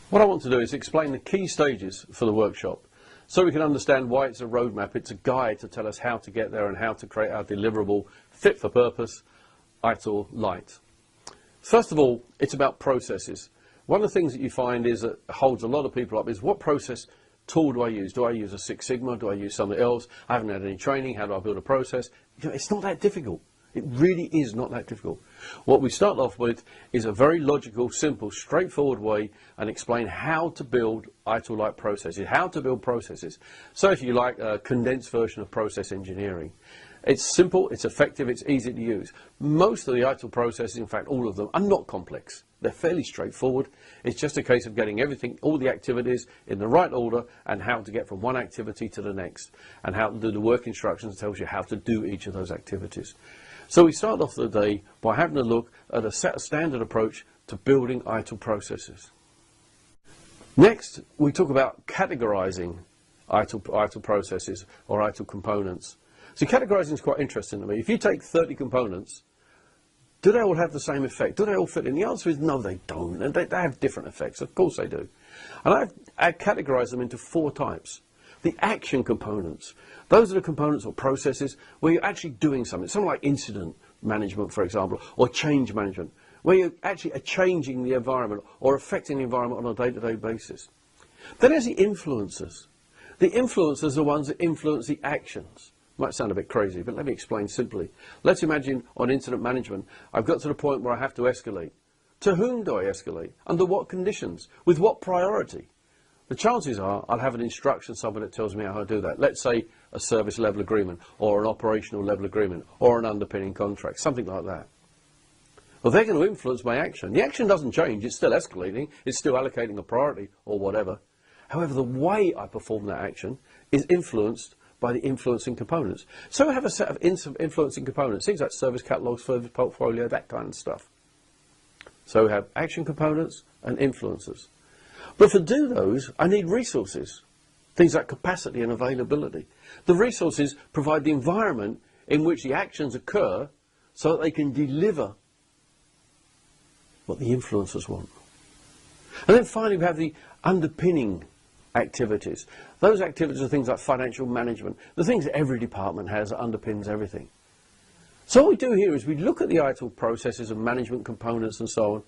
What I want to do is explain the key stages for the workshop so we can understand why it's a roadmap. It's a guide to tell us how to get there and how to create our deliverable, fit for purpose, ITIL-Lite. First of all, it's about processes. One of the things that you find is that holds a lot of people up is, what process tool do I use? Do I use a Six Sigma? Do I use something else? I haven't had any training. How do I build a process? You know, it's not that difficult. It really is not that difficult. What we start off with is a very logical, simple, straightforward way and explain how to build ITIL-Lite processes, how to build processes. So if you like, a condensed version of process engineering. It's simple, it's effective, it's easy to use. Most of the ITIL processes, in fact all of them, are not complex. They're fairly straightforward. It's just a case of getting everything, all the activities in the right order and how to get from one activity to the next, and how to do the work instructions tells you how to do each of those activities. So we start off the day by having a look at a standard approach to building ITIL processes. Next, we talk about categorizing ITIL processes or ITIL components. So categorizing is quite interesting to me. If you take 30 components, do they all have the same effect? Do they all fit in? The answer is no, they don't. And they have different effects. Of course they do. And I've categorized them into 4 types. The action components. Those are the components or processes where you're actually doing something. Something like incident management, for example, or change management, where you actually are changing the environment or affecting the environment on a day-to-day basis. Then there's the influencers. The influencers are the ones that influence the actions. Might sound a bit crazy, but let me explain simply. Let's imagine on incident management, I've got to the point where I have to escalate. To whom do I escalate? Under what conditions? With what priority? The chances are I'll have an instruction somewhere that tells me how to do that. Let's say a service level agreement or an operational level agreement or an underpinning contract, something like that. Well, they're going to influence my action. The action doesn't change, it's still escalating, it's still allocating a priority or whatever. However, the way I perform that action is influenced by the influencing components. So I have a set of influencing components, things like service catalogue, service portfolio, that kind of stuff. So we have action components and influencers. But to do those, I need resources, things like capacity and availability. The resources provide the environment in which the actions occur so that they can deliver what the influencers want. And then finally we have the underpinning activities. Those activities are things like financial management, the things that every department has that underpins everything. So what we do here is we look at the ITIL processes and management components and so on,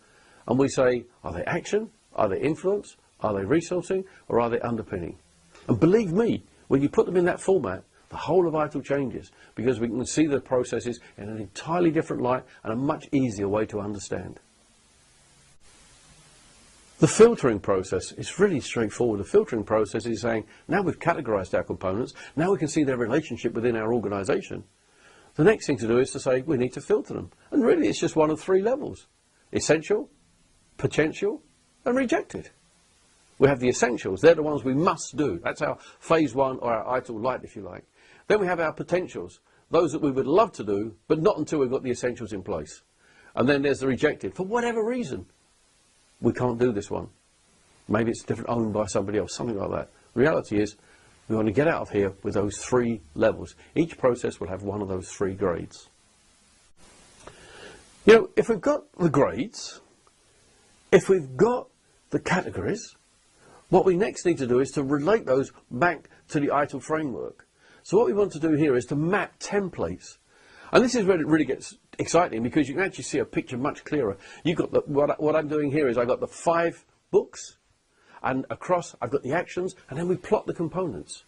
and we say, are they action? Are they influence? Are they resourcing? Or are they underpinning? And believe me, when you put them in that format, the whole of ITIL changes, because we can see the processes in an entirely different light and a much easier way to understand. The filtering process is really straightforward. The filtering process is saying, now we've categorized our components, now we can see their relationship within our organization. The next thing to do is to say, we need to filter them. And really it's just one of 3 levels. Essential, potential, and rejected. We have the essentials, they're the ones we must do. That's our phase 1 or our ITIL-Lite, if you like. Then we have our potentials, those that we would love to do, but not until we've got the essentials in place. And then there's the rejected. For whatever reason, we can't do this one. Maybe it's different, owned by somebody else, something like that. The reality is, we want to get out of here with those 3 levels. Each process will have one of those 3 grades. You know, if we've got the grades, if we've got the categories, what we next need to do is to relate those back to the ITIL framework. So what we want to do here is to map templates. And this is where it really gets exciting, because you can actually see a picture much clearer. You've got what I'm doing here is I've got the 5 books, and across I've got the actions, and then we plot the components.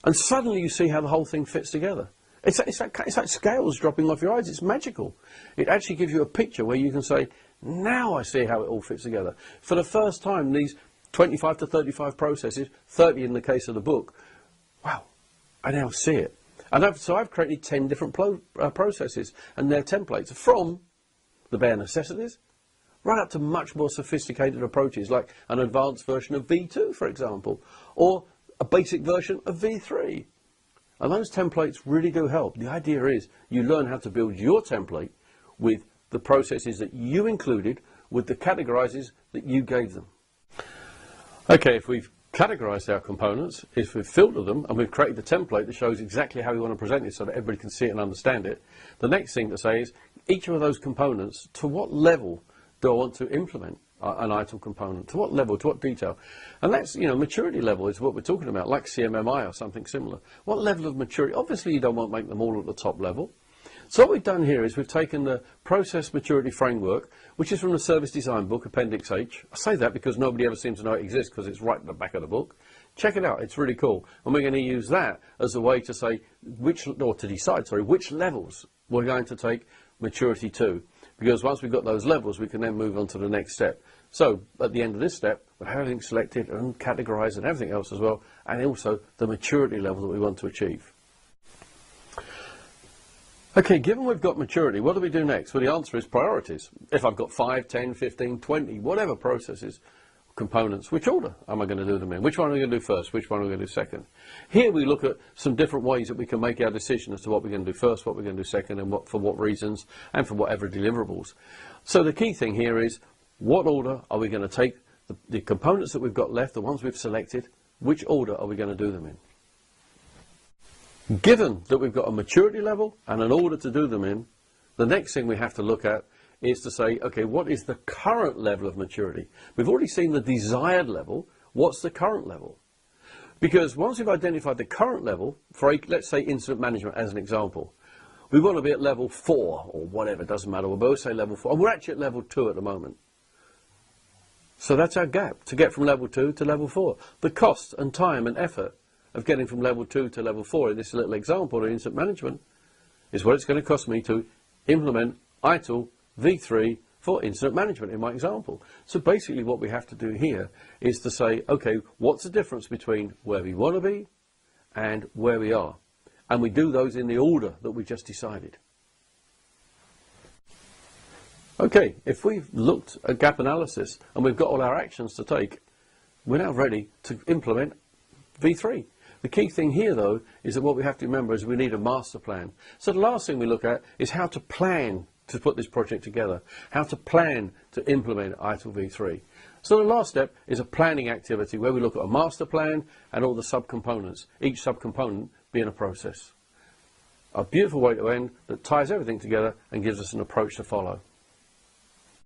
And suddenly you see how the whole thing fits together. It's like scales dropping off your eyes. It's magical. It actually gives you a picture where you can say, now I see how it all fits together. For the first time, these 25 to 35 processes, 30 in the case of the book, wow, I now see it. And so I've created 10 different processes and their templates, from the bare necessities right up to much more sophisticated approaches, like an advanced version of V2, for example, or a basic version of V3. And those templates really do help. The idea is you learn how to build your template with the processes that you included, with the categorizes that you gave them. Okay, if we've categorized our components, if we've filtered them and we've created the template that shows exactly how we want to present it so that everybody can see it and understand it, the next thing to say is each of those components, to what level do I want to implement? an ITIL component? To what level, to what detail? And that's, you know, maturity level is what we're talking about, like CMMI or something similar. What level of maturity? Obviously, you don't want to make them all at the top level. So what we've done here is we've taken the Process Maturity Framework, which is from the Service Design book, Appendix H. I say that because nobody ever seems to know it exists because it's right at the back of the book. Check it out, it's really cool. And we're going to use that as a way to say to decide which levels we're going to take maturity to. Because once we've got those levels, we can then move on to the next step. So at the end of this step, we'll have everything selected and categorized and everything else as well, and also the maturity level that we want to achieve. Okay, given we've got maturity, what do we do next? Well, the answer is priorities. If I've got 5, 10, 15, 20, whatever processes, components, which order am I going to do them in? Which one am I going to do first? Which one am I going to do second? Here we look at some different ways that we can make our decision as to what we're going to do first, what we're going to do second, and for what reasons, and for whatever deliverables. So the key thing here is, what order are we going to take the components that we've got left, the ones we've selected, which order are we going to do them in? Given that we've got a maturity level and an order to do them in, the next thing we have to look at is to say, okay, what is the current level of maturity? We've already seen the desired level. What's the current level? Because once we've identified the current level, for let's say incident management as an example, we want to be at level 4 or whatever, it doesn't matter, we'll both say level 4, and we're actually at level 2 at the moment. So that's our gap, to get from level 2 to level 4. The cost and time and effort of getting from level 2 to level 4 in this little example of incident management is what it's going to cost me to implement ITIL V3 for incident management in my example. So basically what we have to do here is to say, okay, what's the difference between where we want to be and where we are? And we do those in the order that we just decided. Okay, if we've looked at gap analysis and we've got all our actions to take, we're now ready to implement V3. The key thing here, though, is that what we have to remember is we need a master plan. So the last thing we look at is how to plan to put this project together, how to plan to implement ITIL V3. So the last step is a planning activity where we look at a master plan and all the subcomponents, each subcomponent being a process. A beautiful way to end that ties everything together and gives us an approach to follow.